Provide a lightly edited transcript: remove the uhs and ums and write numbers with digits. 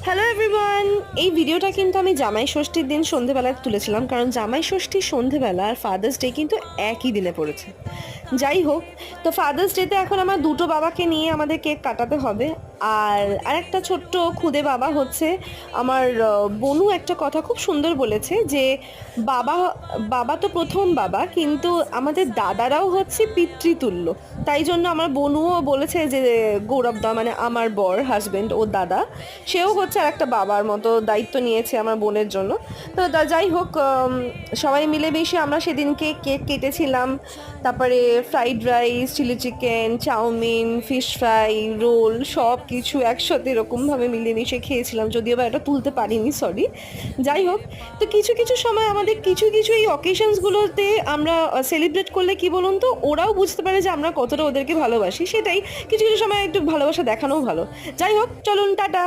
Hello everyone, এই ভিডিওটা কিন্তু আমি জামাই ষষ্ঠীর দিন সন্ধেবেলায় তুলেছিলাম, কারণ জামাই ষষ্ঠীর সন্ধেবেলা আর ফাদার্স ডে কিন্তু একই দিনে পড়েছে। যাই হোক, তো ফাদার্স ডেতে এখন আমার দুটো বাবাকে নিয়ে আমাদের কেক কাটাতে হবে। আর আরেকটা ছোট্ট খুদে বাবা হচ্ছে আমার বনু একটা কথা খুব সুন্দর বলেছে যে বাবা বাবা তো প্রথম বাবা, কিন্তু আমাদের দাদারাও হচ্ছে পিতৃতুল্য। তাই জন্য আমার বনুও বলেছে যে গৌরবদা মানে আমার বর হাজবেন্ড, ও দাদা, সেও হচ্ছে আর একটা বাবার মতো দায়িত্ব নিয়েছে আমার বোনের জন্য। তো যাই হোক, সবাই মিলেমিশে আমরা সেদিনকে কেক কেটেছিলাম। তারপরে fried rice, chilli chicken, chowmein, fish fry, roll সব কিছু একসাথে এরকমভাবে মিলেমিশে খেয়েছিলাম, যদিও বা এটা তুলতে পারিনি, সরি। যাই হোক, তো কিছু কিছু সময় আমাদের কিছু কিছু এই অকেশনসগুলোতে আমরা সেলিব্রেট করলে কি বলুন তো, ওরাও বুঝতে পারে যে আমরা কতটা ওদেরকে ভালোবাসি। সেটাই, কিছু কিছু সময় একটু ভালোবাসা দেখানোও ভালো। যাই হোক, চলুন টাটা।